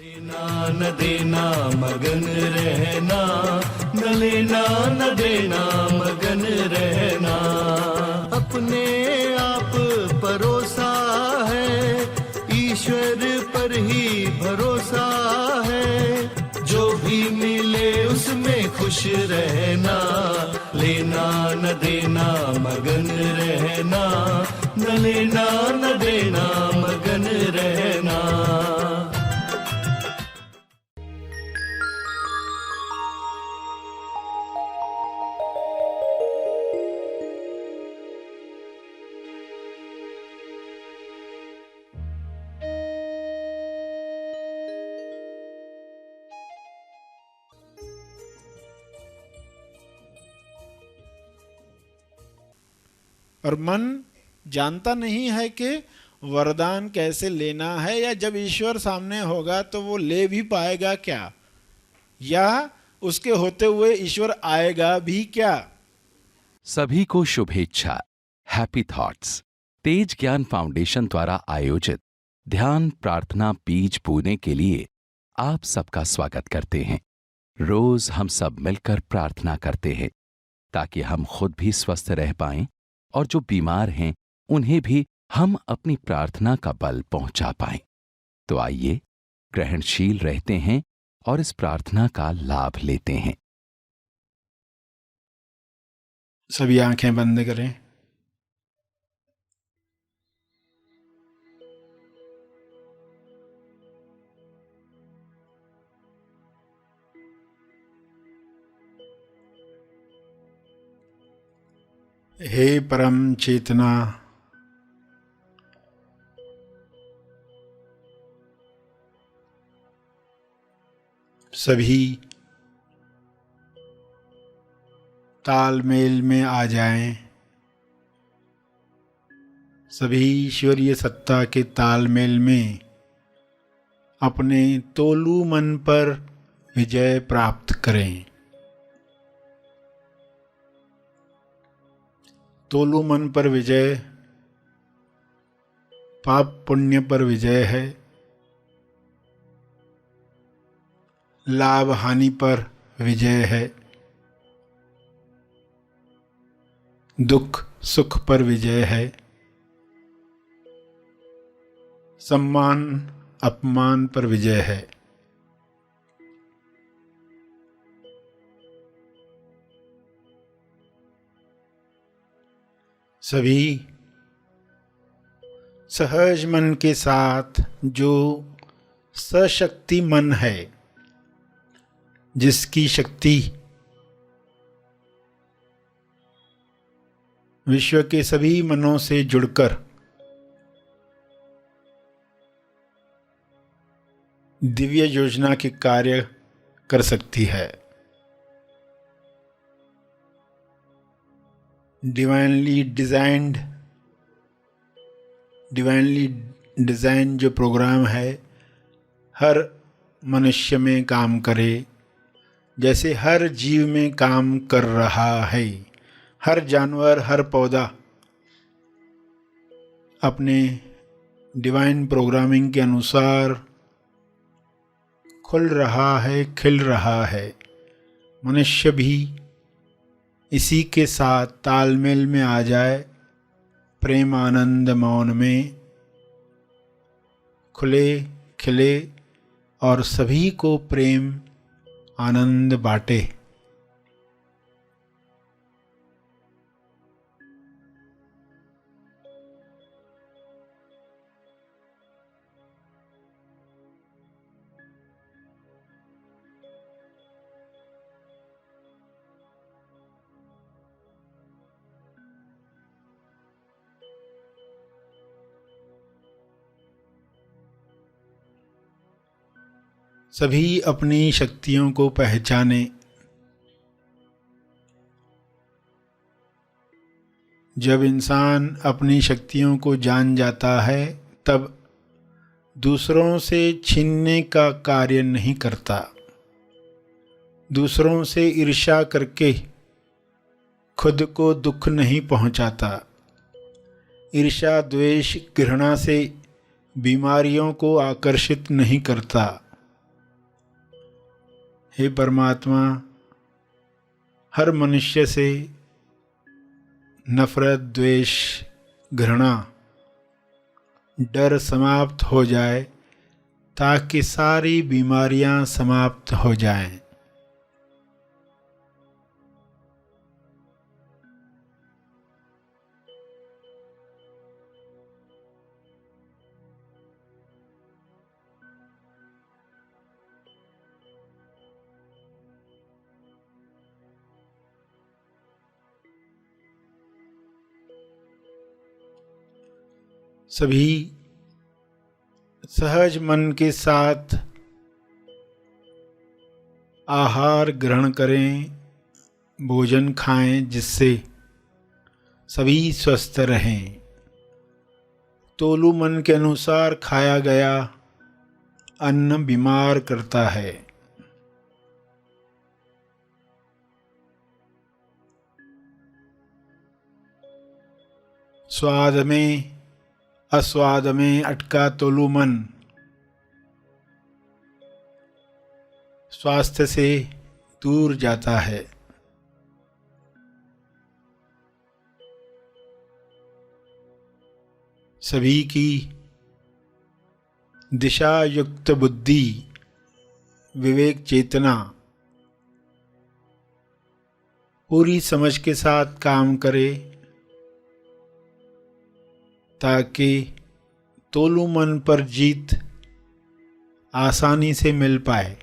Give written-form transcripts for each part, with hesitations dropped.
लेना न देना मगन रहना, न लेना न देना मगन रहना। अपने आप परोसा है, ईश्वर पर ही भरोसा है। जो भी मिले उसमें खुश रहना, लेना न देना मगन रहना, न लेना न देना मगन रहना। और मन जानता नहीं है कि वरदान कैसे लेना है, या जब ईश्वर सामने होगा तो वो ले भी पाएगा क्या, या उसके होते हुए ईश्वर आएगा भी क्या। सभी को शुभेच्छा। हैप्पी थॉट्स तेज ज्ञान फाउंडेशन द्वारा आयोजित ध्यान प्रार्थना बीज बोने के लिए आप सबका स्वागत करते हैं। रोज हम सब मिलकर प्रार्थना करते हैं ताकि हम खुद भी स्वस्थ रह पाएं और जो बीमार हैं उन्हें भी हम अपनी प्रार्थना का बल पहुंचा पाएं। तो आइए ग्रहणशील रहते हैं और इस प्रार्थना का लाभ लेते हैं। सभी आंखें बंद करें। हे परम चेतना, सभी तालमेल में आ जाएं। सभी ईश्वरीय सत्ता के तालमेल में अपने तोलू मन पर विजय प्राप्त करें। तोलू मन पर विजय पाप पुण्य पर विजय है, लाभ हानि पर विजय है, दुख सुख पर विजय है, सम्मान अपमान पर विजय है। सभी सहज मन के साथ, जो सशक्ति मन है, जिसकी शक्ति विश्व के सभी मनों से जुड़कर दिव्य योजना के कार्य कर सकती है। डिवाइनली डिजाइन जो प्रोग्राम है, हर मनुष्य में काम करे जैसे हर जीव में काम कर रहा है। हर जानवर, हर पौधा अपने डिवाइन प्रोग्रामिंग के अनुसार खुल रहा है, खिल रहा है। मनुष्य भी इसी के साथ तालमेल में आ जाए, प्रेम आनंद मौन में खुले खिले और सभी को प्रेम आनंद बांटे। सभी अपनी शक्तियों को पहचाने। जब इंसान अपनी शक्तियों को जान जाता है, तब दूसरों से छीनने का कार्य नहीं करता। दूसरों से ईर्ष्या करके खुद को दुख नहीं पहुंचाता। ईर्ष्या, द्वेष, घृणा से बीमारियों को आकर्षित नहीं करता। हे परमात्मा, हर मनुष्य से नफरत, द्वेष, घृणा, डर समाप्त हो जाए ताकि सारी बीमारियां समाप्त हो जाएं। सभी सहज मन के साथ आहार ग्रहण करें, भोजन खाएं, जिससे सभी स्वस्थ रहें। तोलू मन के अनुसार खाया गया अन्न बीमार करता है। स्वाद में अस्वाद में अटका तोलू मन स्वास्थ्य से दूर जाता है। सभी की दिशा युक्त बुद्धि, विवेक, चेतना पूरी समझ के साथ काम करे ताकि तोलू मन पर जीत आसानी से मिल पाए।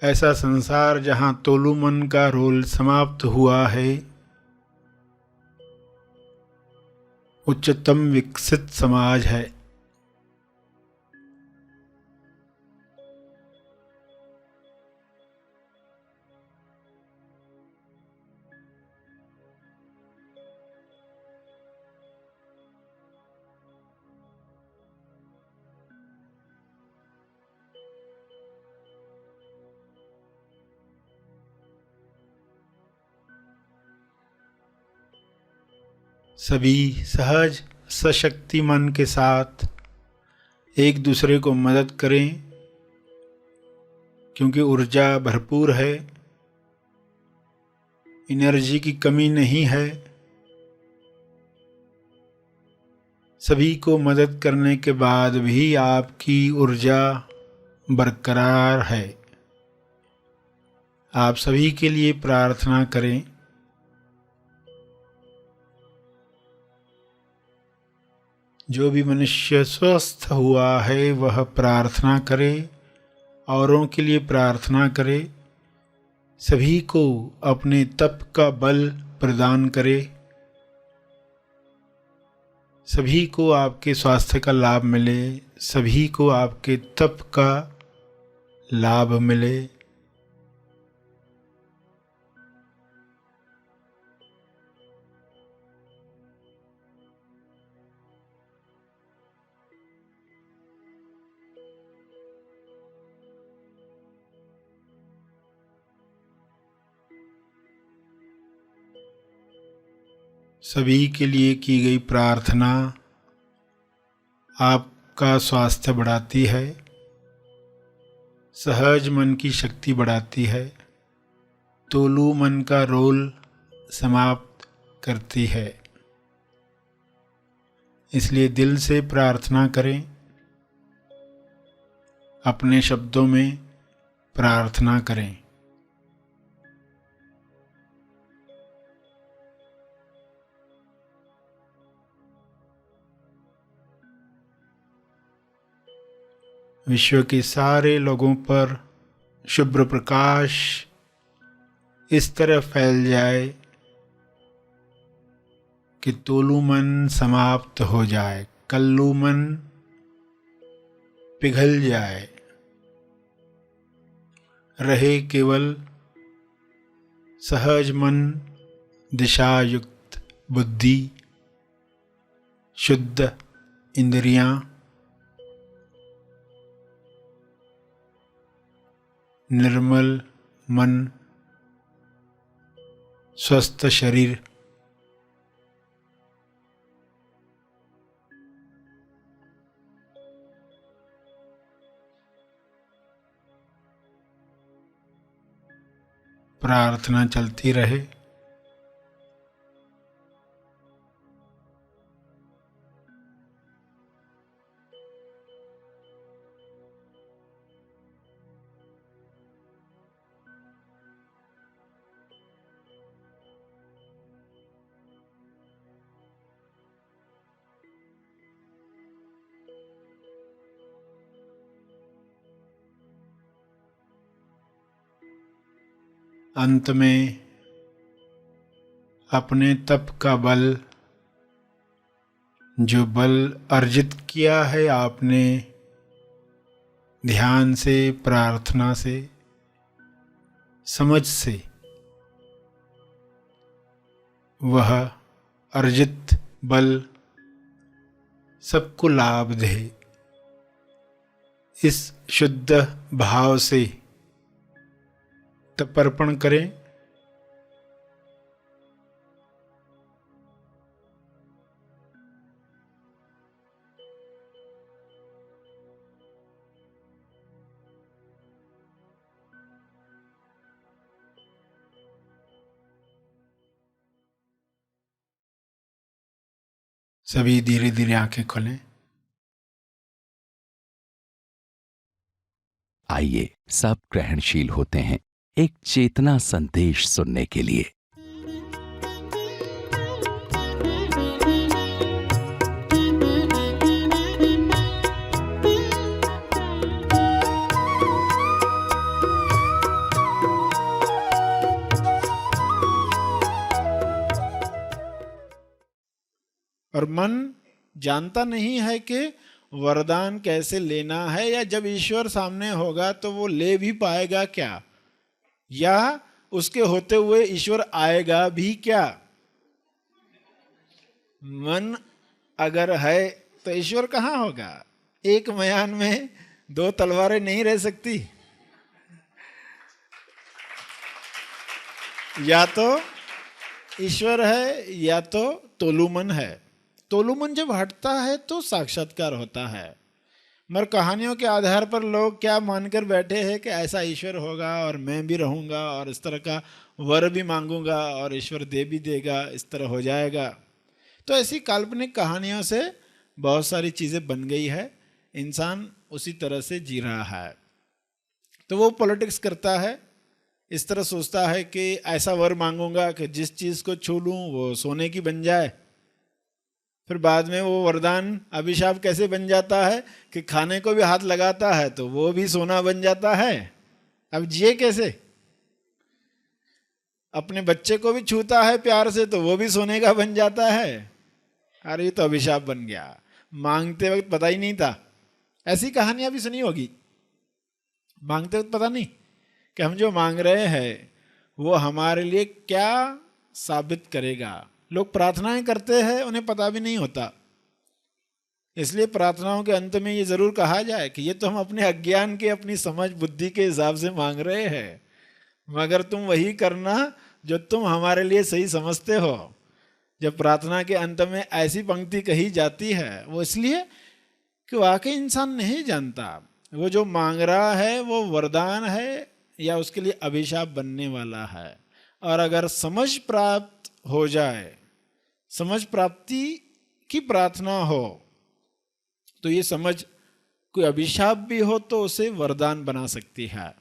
ऐसा संसार जहाँ तोलू मन का रोल समाप्त हुआ है, उच्चतम विकसित समाज है। सभी सहज सशक्ति मन के साथ एक दूसरे को मदद करें, क्योंकि ऊर्जा भरपूर है, एनर्जी की कमी नहीं है। सभी को मदद करने के बाद भी आपकी ऊर्जा बरकरार है। आप सभी के लिए प्रार्थना करें। जो भी मनुष्य स्वस्थ हुआ है वह प्रार्थना करे, औरों के लिए प्रार्थना करे, सभी को अपने तप का बल प्रदान करे, सभी को आपके स्वास्थ्य का लाभ मिले, सभी को आपके तप का लाभ मिले। सभी के लिए की गई प्रार्थना आपका स्वास्थ्य बढ़ाती है, सहज मन की शक्ति बढ़ाती है, तोलू मन का रोल समाप्त करती है। इसलिए दिल से प्रार्थना करें, अपने शब्दों में प्रार्थना करें। विश्व के सारे लोगों पर शुभ्र प्रकाश इस तरह फैल जाए कि तोलू मन समाप्त हो जाए, कल्लू मन पिघल जाए, रहे केवल सहज मन, दिशायुक्त बुद्धि, शुद्ध इंद्रियां, निर्मल मन, स्वस्थ शरीर। प्रार्थना चलती रहे। अंत में अपने तप का बल, जो बल अर्जित किया है आपने ध्यान से, प्रार्थना से, समझ से, वह अर्जित बल सबको लाभ दे। इस शुद्ध भाव से तर्पण करें। सभी धीरे धीरे आंखें खोलें। आइए सब ग्रहणशील होते हैं एक चेतना संदेश सुनने के लिए। और मन जानता नहीं है कि वरदान कैसे लेना है, या जब ईश्वर सामने होगा तो वो ले भी पाएगा क्या, या उसके होते हुए ईश्वर आएगा भी क्या। मन अगर है तो ईश्वर कहाँ होगा। एक मयान में दो तलवारें नहीं रह सकती। या तो ईश्वर है या तो तोलुमन है। तोलुमन जब हटता है तो साक्षात्कार होता है। मगर कहानियों के आधार पर लोग क्या मानकर बैठे हैं कि ऐसा ईश्वर होगा और मैं भी रहूँगा और इस तरह का वर भी मांगूंगा और ईश्वर दे भी देगा, इस तरह हो जाएगा। तो ऐसी काल्पनिक कहानियों से बहुत सारी चीज़ें बन गई है। इंसान उसी तरह से जी रहा है। तो वो पॉलिटिक्स करता है, इस तरह सोचता है कि ऐसा वर मांगूंगा कि जिस चीज़ को छू लूँ वो सोने की बन जाए। फिर बाद में वो वरदान अभिशाप कैसे बन जाता है कि खाने को भी हाथ लगाता है तो वो भी सोना बन जाता है। अब जिए कैसे। अपने बच्चे को भी छूता है प्यार से तो वो भी सोने का बन जाता है। अरे ये तो अभिशाप बन गया, मांगते वक्त पता ही नहीं था। ऐसी कहानियां भी सुनी होगी। मांगते वक्त पता नहीं कि हम जो मांग रहे हैं वो हमारे लिए क्या साबित करेगा। लोग प्रार्थनाएं करते हैं, उन्हें पता भी नहीं होता। इसलिए प्रार्थनाओं के अंत में ये जरूर कहा जाए कि ये तो हम अपने अज्ञान के, अपनी समझ बुद्धि के हिसाब से मांग रहे हैं, मगर तुम वही करना जो तुम हमारे लिए सही समझते हो। जब प्रार्थना के अंत में ऐसी पंक्ति कही जाती है वो इसलिए कि वाकई इंसान नहीं जानता वो जो मांग रहा है वो वरदान है या उसके लिए अभिशाप बनने वाला है। और अगर समझ प्राप्त हो जाए, समझ प्राप्ति की प्रार्थना हो, तो ये समझ कोई अभिशाप भी हो तो उसे वरदान बना सकती है।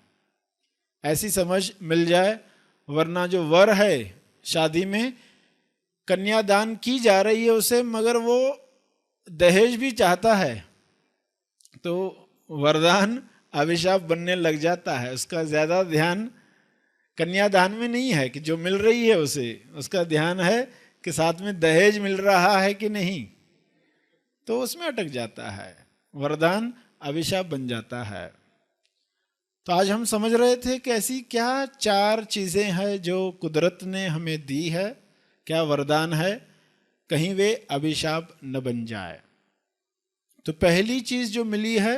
ऐसी समझ मिल जाए। वरना जो वर है, शादी में कन्यादान की जा रही है उसे, मगर वो दहेज भी चाहता है तो वरदान अभिशाप बनने लग जाता है। उसका ज्यादा ध्यान कन्यादान में नहीं है कि जो मिल रही है उसे, उसका ध्यान है कि साथ में दहेज मिल रहा है कि नहीं, तो उसमें अटक जाता है। वरदान अभिशाप बन जाता है। तो आज हम समझ रहे थे कि ऐसी क्या चार चीजें हैं जो कुदरत ने हमें दी है, क्या वरदान है, कहीं वे अभिशाप न बन जाए। तो पहली चीज जो मिली है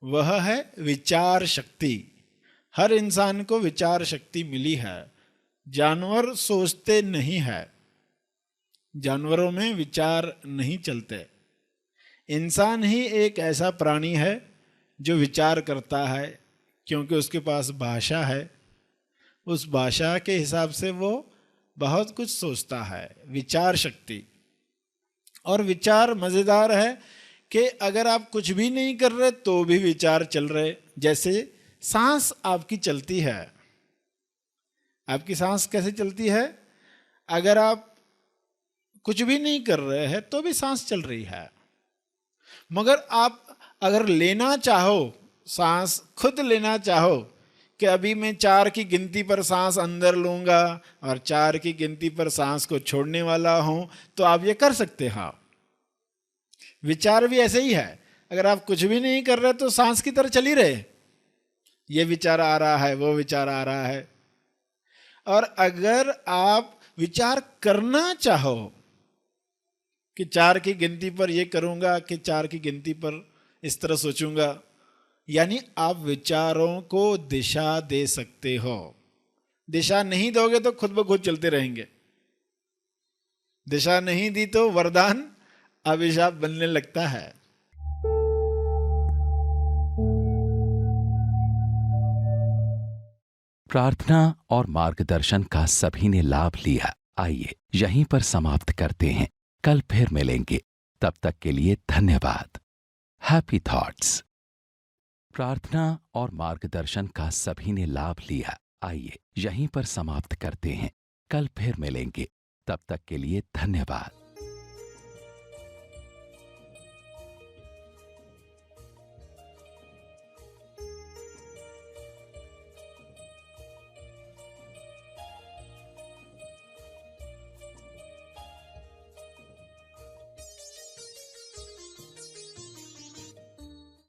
वह है विचार शक्ति। हर इंसान को विचार शक्ति मिली है। जानवर सोचते नहीं है, जानवरों में विचार नहीं चलते। इंसान ही एक ऐसा प्राणी है जो विचार करता है, क्योंकि उसके पास भाषा है। उस भाषा के हिसाब से वो बहुत कुछ सोचता है, विचार शक्ति। और विचार मजेदार है कि अगर आप कुछ भी नहीं कर रहे तो भी विचार चल रहे। जैसे सांस आपकी चलती है, आपकी सांस कैसे चलती है? अगर आप कुछ भी नहीं कर रहे हैं तो भी सांस चल रही है। मगर आप अगर लेना चाहो, सांस खुद लेना चाहो कि अभी मैं 4 की गिनती पर सांस अंदर लूंगा और 4 की गिनती पर सांस को छोड़ने वाला हूं, तो आप ये कर सकते हैं। विचार भी ऐसे ही है, अगर आप कुछ भी नहीं कर रहे तो सांस की तरह चल ही रहे, ये विचार आ रहा है, वो विचार आ रहा है। और अगर आप विचार करना चाहो कि 4 की गिनती पर ये करूंगा, कि 4 की गिनती पर इस तरह सोचूंगा, यानी आप विचारों को दिशा दे सकते हो। दिशा नहीं दोगे तो खुद ब खुद चलते रहेंगे। दिशा नहीं दी तो वरदान अभिशाप बनने लगता है। प्रार्थना और मार्गदर्शन का सभी ने लाभ लिया। आइए यहीं पर समाप्त करते हैं, कल फिर मिलेंगे। तब तक के लिए धन्यवाद। Happy thoughts. प्रार्थना और मार्गदर्शन का सभी ने लाभ लिया। आइए यहीं पर समाप्त करते हैं, कल फिर मिलेंगे। तब तक के लिए धन्यवाद।